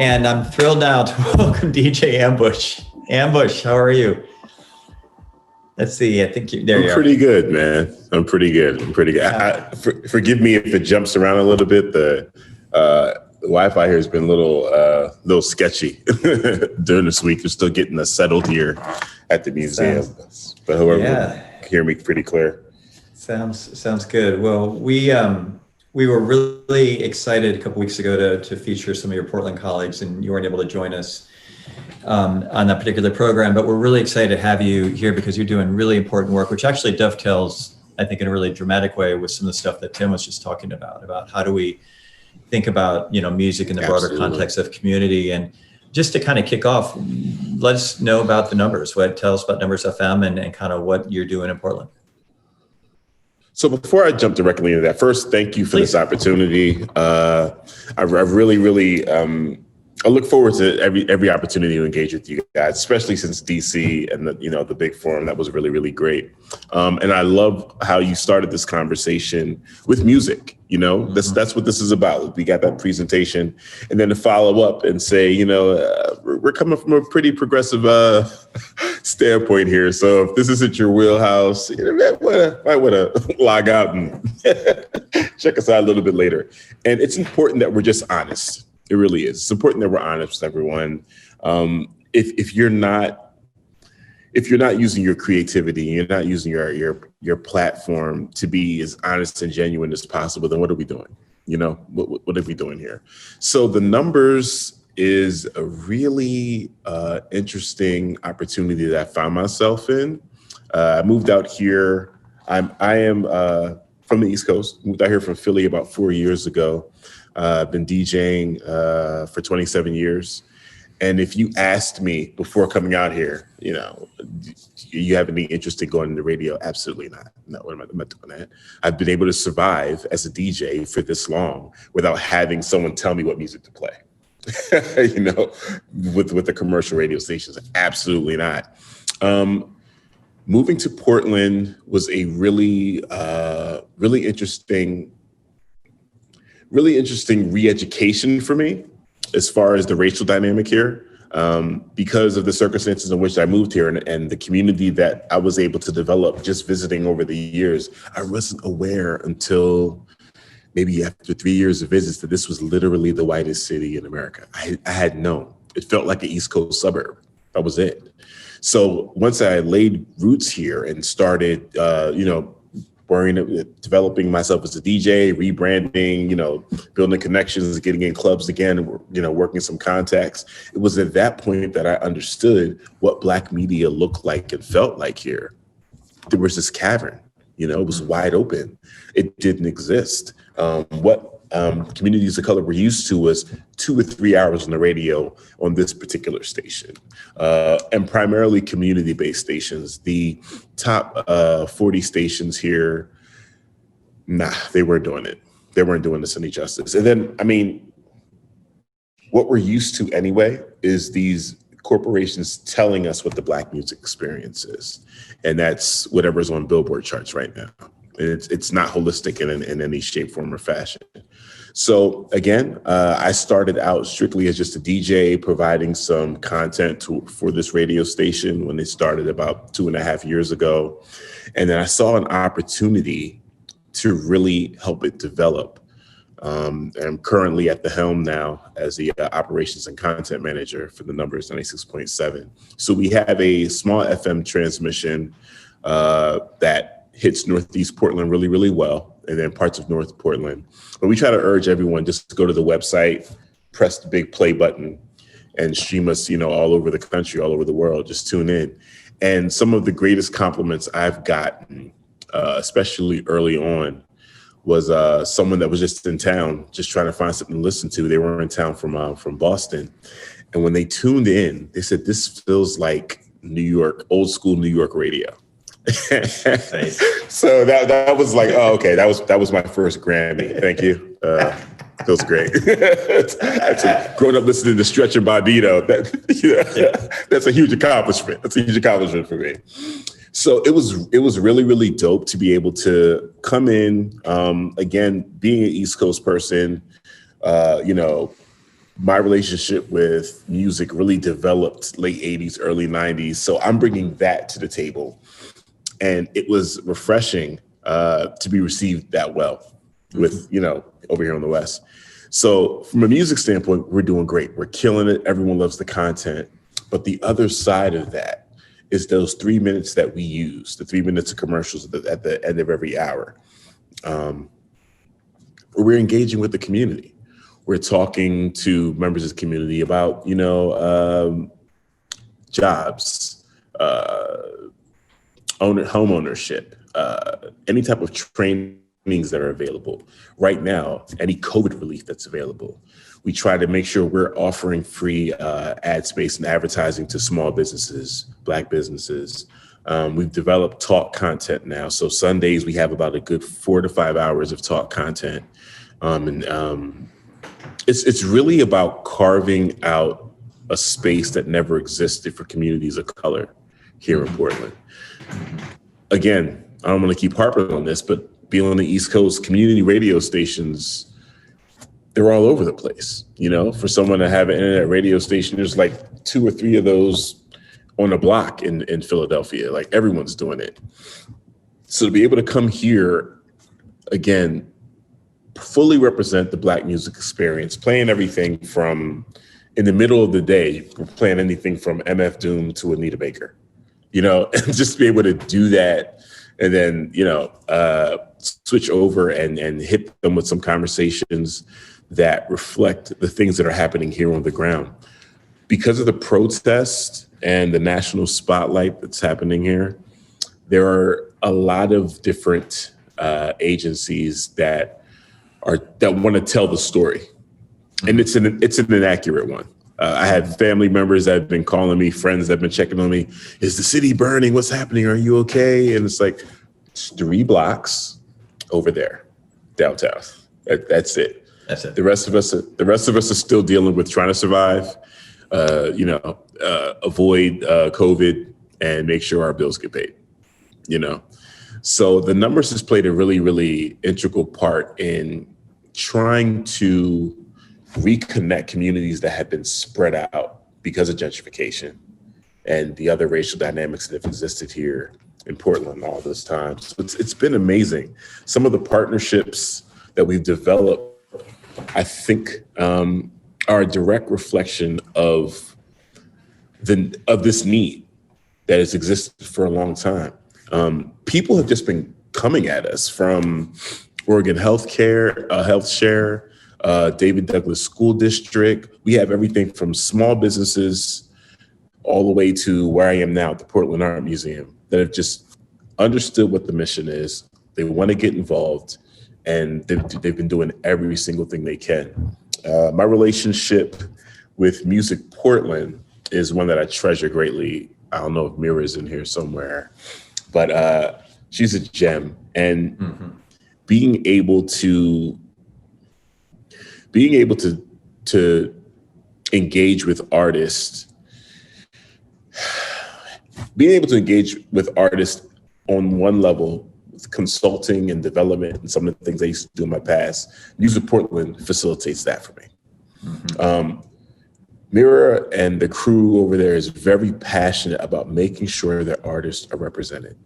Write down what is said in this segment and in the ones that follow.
And I'm thrilled now to welcome DJ Ambush. Ambush, how are you? Let's see. I think you are. Pretty good, man. I'm pretty good. Forgive me if it jumps around a little bit. The Wi-Fi here has been a little sketchy during this week. We're still getting us settled here at the museum, but however, you hear me pretty clear. Sounds good. Well, we were really excited a couple weeks ago to feature some of your Portland colleagues, and you weren't able to join us on that particular program, but we're really excited to have you here because you're doing really important work, which actually dovetails, I think, in a really dramatic way with some of the stuff that Tim was just talking about how do we think about, music in the broader context of community. And just to kind of kick off, let us know about the Numbers. Tell us about Numberz FM and kind of what you're doing in Portland. So before I jump directly into that, first, thank you for this opportunity. I really I look forward to every opportunity to engage with you guys, especially since DC and the big forum. That was really, really great. And I love how you started this conversation with music. That's what this is about. We got that presentation, and then to follow up and say, we're coming from a pretty progressive standpoint here. So if this isn't your wheelhouse, you might want to log out and check us out a little bit later. And it's important that we're just honest. It really is. It's important that we're honest with everyone. If you're not using your creativity, you're not using your platform to be as honest and genuine as possible, then what are we doing? What are we doing here? So the Numbers is a really interesting opportunity that I found myself in. I moved out here. I am from the East Coast. Moved out here from Philly about 4 years ago. I've been DJing for 27 years. And if you asked me before coming out here, you have any interest in going into radio? Absolutely not. No, I'm not doing that. I've been able to survive as a DJ for this long without having someone tell me what music to play. With the commercial radio stations, absolutely not. Moving to Portland was a really interesting re-education for me as far as the racial dynamic here, because of the circumstances in which I moved here and the community that I was able to develop just visiting over the years. I wasn't aware until maybe after 3 years of visits that this was literally the whitest city in America. I had known. It felt like an East Coast suburb. That was it. So once I laid roots here and started, developing myself as a DJ, rebranding, building connections, getting in clubs again, working some contacts. It was at that point that I understood what Black media looked like and felt like here. There was this cavern, it was wide open. It didn't exist. What communities of color were used to was 2 or 3 hours on the radio on this particular station, and primarily community-based stations. The top 40 stations here, they weren't doing it. They weren't doing this any justice. And then, what we're used to anyway is these corporations telling us what the Black music experience is. And that's whatever's on Billboard charts right now. It's not holistic in any shape, form, or fashion. So again, I started out strictly as just a DJ providing some content for this radio station when it started about 2.5 years ago. And then I saw an opportunity to really help it develop. I'm currently at the helm now as the operations and content manager for the Numbers 96.7. So we have a small FM transmission that hits Northeast Portland really, really well, and then parts of North Portland. But we try to urge everyone just to go to the website, press the big play button, and stream us, all over the country, all over the world. Just tune in. And some of the greatest compliments I've gotten, especially early on, was someone that was just in town, just trying to find something to listen to. They were in town from Boston. And when they tuned in, they said, this feels like New York, old school New York radio. Nice. So that was like, oh, okay, that was my first Grammy. Thank you. Feels great. Growing up listening to Stretch and Bandito, that's a huge accomplishment. That's a huge accomplishment for me. So it was really, really dope to be able to come in, again, being an East Coast person, my relationship with music really developed late 80s, early 90s. So I'm bringing that to the table. And it was refreshing to be received that well with, over here on the West. So from a music standpoint, we're doing great. We're killing it. Everyone loves the content. But the other side of that is those 3 minutes that we use, the 3 minutes of commercials at the end of every hour. We're engaging with the community. We're talking to members of the community about, jobs, home ownership, any type of trainings that are available. Right now, any COVID relief that's available. We try to make sure we're offering free ad space and advertising to small businesses, Black businesses. We've developed talk content now. So Sundays, we have about a good 4 to 5 hours of talk content. It's really about carving out a space that never existed for communities of color here in Portland. Again, I don't want to keep harping on this, but being on the East Coast, community radio stations, they're all over the place. For someone to have an internet radio station, there's like 2 or 3 of those on a block in Philadelphia. Like everyone's doing it. So to be able to come here, again, fully represent the Black music experience, playing everything from, in the middle of the day, we're playing anything from MF Doom to Anita Baker, and just be able to do that and then, switch over and hit them with some conversations that reflect the things that are happening here on the ground. Because of the protest and the national spotlight that's happening here, there are a lot of different agencies that want to tell the story. And it's an inaccurate one. I had family members that have been calling me, friends that have been checking on me. Is the city burning? What's happening? Are you okay? And it's like, it's 3 blocks over there, downtown. That's it. That's it. The rest of us are still dealing with trying to survive, avoid COVID and make sure our bills get paid, So the Numberz has played a really, really integral part in trying to reconnect communities that have been spread out because of gentrification and the other racial dynamics that have existed here in Portland all this time. So it's been amazing. Some of the partnerships that we've developed, I think, are a direct reflection of this need that has existed for a long time. People have just been coming at us from Oregon Health Share, David Douglas School District. We have everything from small businesses all the way to where I am now at the Portland Art Museum that have just understood what the mission is. They want to get involved, and they've been doing every single thing they can. My relationship with Music Portland is one that I treasure greatly. I don't know if Mira's in here somewhere, but she's a gem. And being able to engage with artists, on one level, with consulting and development and some of the things I used to do in my past, Music Portland facilitates that for me. Mira and the crew over there is very passionate about making sure that artists are represented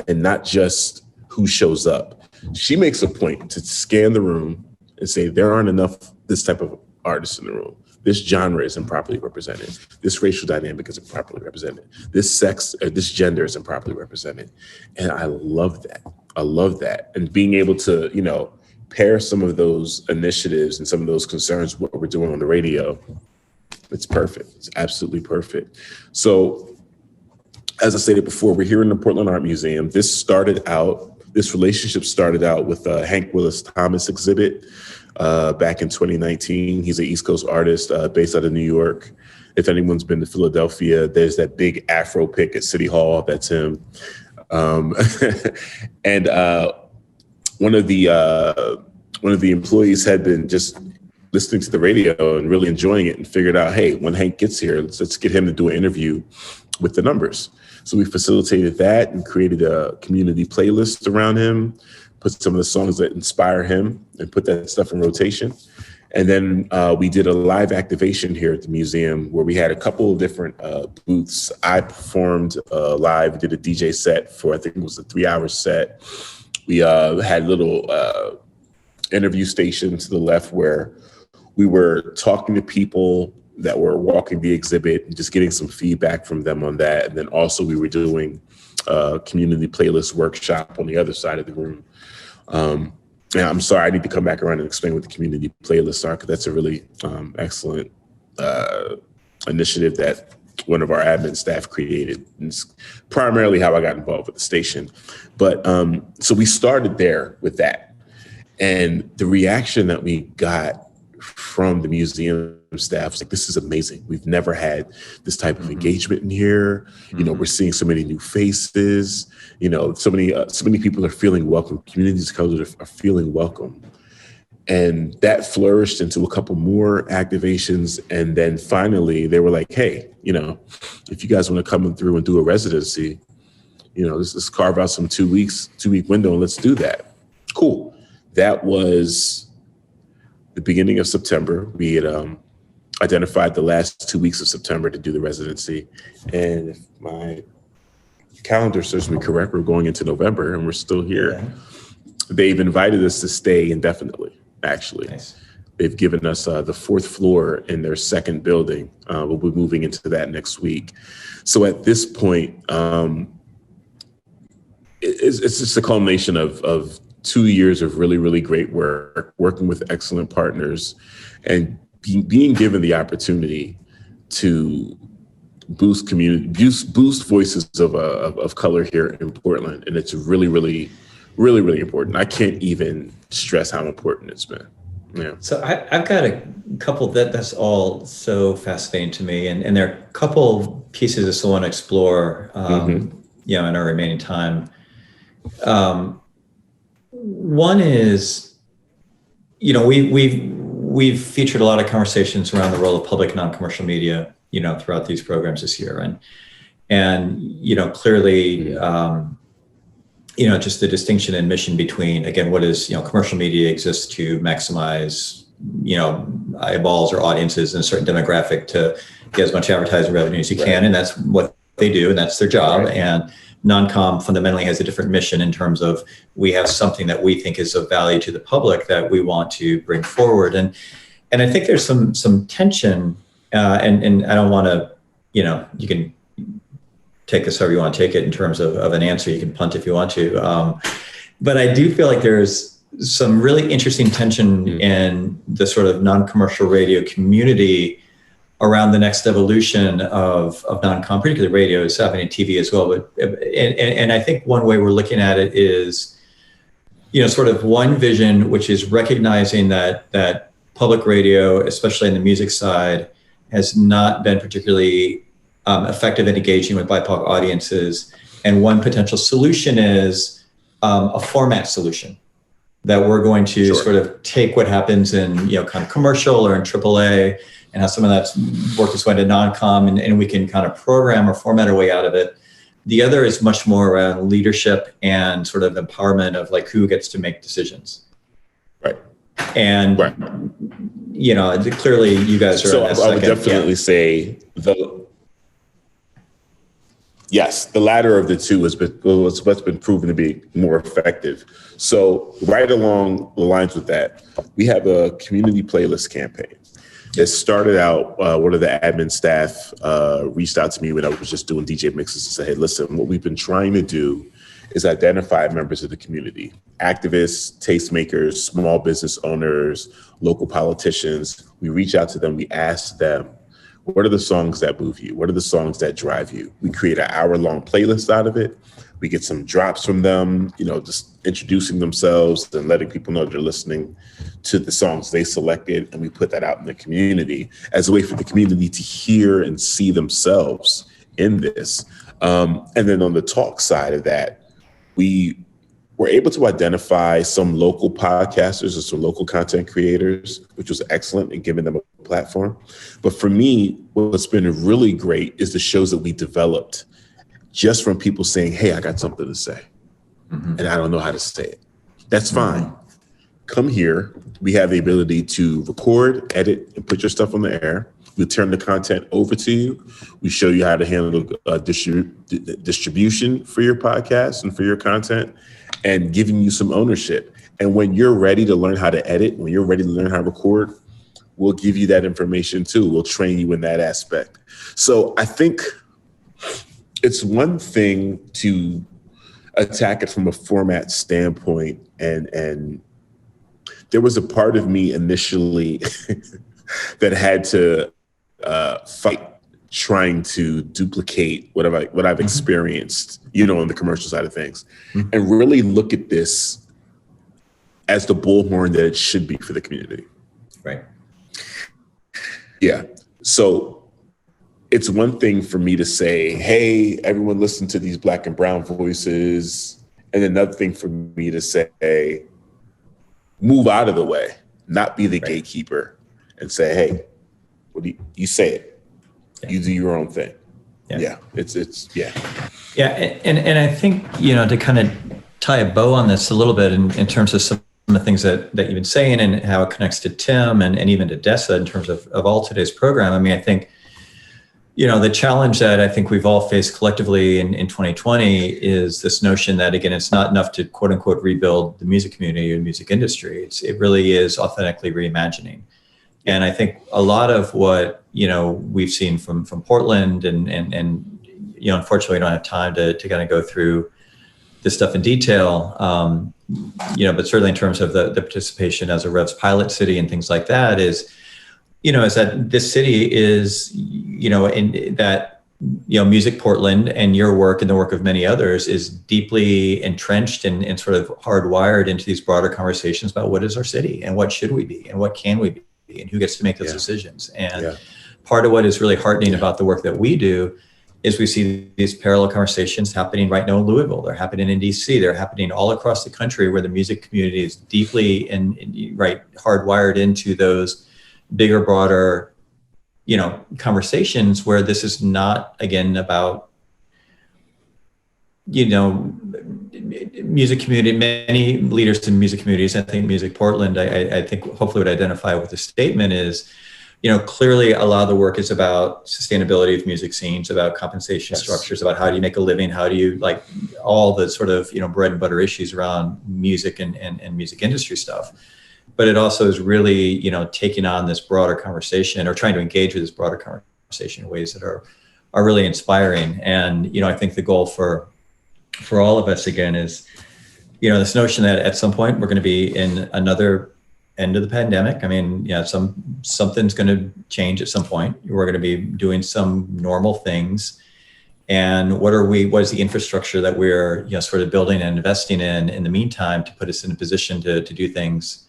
and not just who shows up. She makes a point to scan the room and say, there aren't enough this type of artists in the room. This genre isn't properly represented. This racial dynamic isn't properly represented. This sex, or this gender isn't properly represented. And I love that. I love that. And being able to, pair some of those initiatives and some of those concerns, what we're doing on the radio, it's perfect. It's absolutely perfect. So as I stated before, we're here in the Portland Art Museum. This relationship started out with a Hank Willis Thomas exhibit back in 2019. He's an East Coast artist based out of New York. If anyone's been to Philadelphia, there's that big Afro pic at City Hall. That's him. And one of the employees had been just listening to the radio and really enjoying it and figured out, hey, when Hank gets here, let's get him to do an interview with the Numberz. So we facilitated that and created a community playlist around him, put some of the songs that inspire him and put that stuff in rotation. And then we did a live activation here at the museum where we had a couple of different booths. I performed live, did a DJ set for, I think it was a 3-hour set. We had a little interview station to the left where we were talking to people that were walking the exhibit and just getting some feedback from them on that. And then also we were doing a community playlist workshop on the other side of the room. And I'm sorry, I need to come back around and explain what the community playlists are, because that's a really excellent initiative that one of our admin staff created. And it's primarily how I got involved with the station. But so we started there with that. And the reaction that we got from the museum staff was like, this is amazing. We've never had this type of engagement in here. You know, we're seeing so many new faces. You know, so many people are feeling welcome. Communities of color are feeling welcome. And that flourished into a couple more activations. And then finally they were like, hey, you know, if you guys want to come through and do a residency, you know, let's carve out some 2-week window and let's do that. Cool. That was the beginning of September. We had identified the last 2 weeks of September to do the residency. And if my calendar serves me correct, we're going into November and we're still here. Yeah. They've invited us to stay indefinitely, actually. Nice. They've given us the 4th floor in their second building. We'll be moving into that next week. So at this point, it's just a culmination of 2 years of really, really great work, working with excellent partners, and being given the opportunity to boost voices of color here in Portland. And it's really, really, really, really important. I can't even stress how important it's been. Yeah. So I've got a couple that's all so fascinating to me. And there are a couple pieces I still want to explore, you know, in our remaining time. One is, you know, we've featured a lot of conversations around the role of public non-commercial media, you know, throughout these programs this year. And you know, clearly, you know, just the distinction and mission between, again, what is, you know, commercial media exists to maximize, you know, eyeballs or audiences in a certain demographic to get as much advertising revenue as you can. And that's what they do, and that's their job. Right. And non-com fundamentally has a different mission in terms of, we have something that we think is of value to the public that we want to bring forward. And I think there's some tension, and I don't want to, you know, you can take this however you want to take it in terms of an answer. You can punt if you want to. But I do feel like there's some really interesting tension in the sort of non-commercial radio community around the next evolution of non-com, particularly radio. It's happening in TV as well. But and I think one way we're looking at it is, you know, sort of one vision, which is recognizing that public radio, especially in the music side, has not been particularly effective in engaging with BIPOC audiences. And one potential solution is a format solution that we're going to sort of take what happens in, you know, kind of commercial or in AAA, and how some of that's worked its way to non-com, and we can kind of program or format our way out of it. The other is much more around leadership and sort of empowerment of like who gets to make decisions. Right. And, you know, clearly you guys are. So I would definitely say yes, the latter of the two is what's been proven to be more effective. So right along the lines with that, we have a community playlist campaign. It started out, one of the admin staff reached out to me when I was just doing DJ mixes and said, hey, listen, what we've been trying to do is identify members of the community, activists, tastemakers, small business owners, local politicians. We reach out to them, we ask them, what are the songs that move you? What are the songs that drive you? We create an hour-long playlist out of it. We get some drops from them, you know, just introducing themselves and letting people know they're listening to the songs they selected. And we put that out in the community as a way for the community to hear and see themselves in this. And then on the talk side of that, we were able to identify some local podcasters or some local content creators, which was excellent in giving them a platform. But for me, what's been really great is the shows that we developed just from people saying, hey, I got something to say, and I don't know how to say it. That's fine. come here. We have the ability to record, edit, and put your stuff on the air. We turn the content over to you. We show you how to handle distribution for your podcast and for your content, and giving you some ownership. And when you're ready to learn how to edit, when you're ready to learn how to record, we'll give you that information too. We'll train you in that aspect. So I think it's one thing to attack it from a format standpoint. And there was a part of me initially that had to fight trying to duplicate what I've experienced, on the commercial side of things, and really look at this as the bullhorn that it should be for the community. Right. Yeah. So it's one thing for me to say, hey, everyone listen to these Black and brown voices. And another thing for me to say, move out of the way, not be the gatekeeper, and say, hey, what do you say it? Yeah. You do your own thing. Yeah. Yeah. And I think, to kind of tie a bow on this a little bit in terms of some of the things that you've been saying and how it connects to Tim and even to Dessa in terms of all today's program. I mean, I think, the challenge that I think we've all faced collectively in 2020 is this notion that, again, it's not enough to quote unquote rebuild the music community or music industry. It really is authentically reimagining. And I think a lot of what, we've seen from Portland and unfortunately we don't have time to kind of go through this stuff in detail, but certainly in terms of the participation as a Revs pilot city and things like that is that this city is, in that, Music Portland and your work and the work of many others is deeply entrenched and sort of hardwired into these broader conversations about what is our city and what should we be and what can we be and who gets to make those decisions. And part of what is really heartening about the work that we do is we see these parallel conversations happening right now in Louisville. They're happening in DC. They're happening all across the country where the music community is deeply hardwired into those bigger, broader, conversations where this is not, again, about, music community. Many leaders in music communities, I think Music Portland, I think hopefully would identify with the statement is, clearly a lot of the work is about sustainability of music scenes, about compensation structures, about how do you make a living, how do you all the sort of, bread and butter issues around music and music industry stuff. But it also is really, taking on this broader conversation or trying to engage with this broader conversation in ways that are really inspiring. And, I think the goal for all of us, again, is, this notion that at some point we're going to be in another end of the pandemic. I mean, something's going to change at some point. We're going to be doing some normal things. And what is the infrastructure that we're, sort of building and investing in the meantime to put us in a position to do things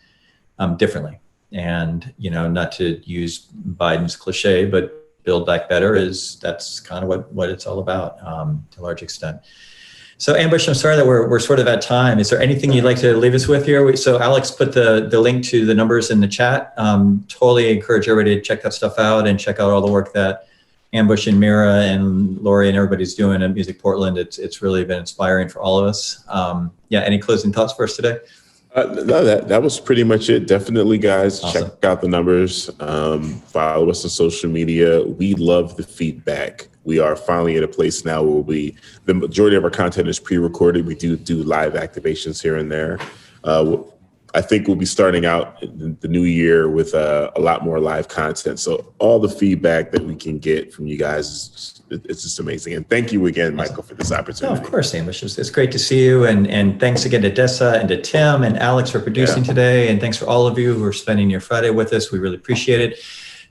differently. And, not to use Biden's cliche, but build back better that's kind of what it's all about to a large extent. So Ambush, I'm sorry that we're sort of at time. Is there anything you'd like to leave us with here? So Alex put the link to the numbers in the chat. Totally encourage everybody to check that stuff out and check out all the work that Ambush and Mira and Lori and everybody's doing at Music Portland. It's really been inspiring for all of us. Any closing thoughts for us today? No, that was pretty much it. Definitely, guys, awesome. Check out the numbers. Follow us on social media. We love the feedback. We are finally at a place now where the majority of our content is pre-recorded. We do live activations here and there. I think we'll be starting out the new year with a lot more live content. So all the feedback that we can get from you guys, it's just amazing. And thank you again, Michael, for this opportunity. Oh, of course, Amish. It's great to see you. And thanks again to Dessa and to Tim and Alex for producing today. And thanks for all of you who are spending your Friday with us. We really appreciate it.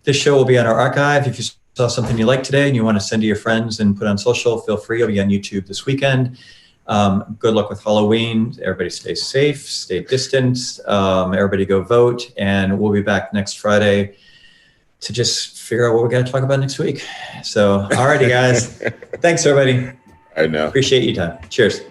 This show will be on our archive. If you saw something you like today and you want to send to your friends and put on social, feel free. It'll be on YouTube this weekend. Good luck with Halloween. Everybody stay safe, stay distant. Everybody go vote. And we'll be back next Friday to just figure out what we got to talk about next week. So, all righty, guys. Thanks, everybody. I know. Appreciate your time. Cheers.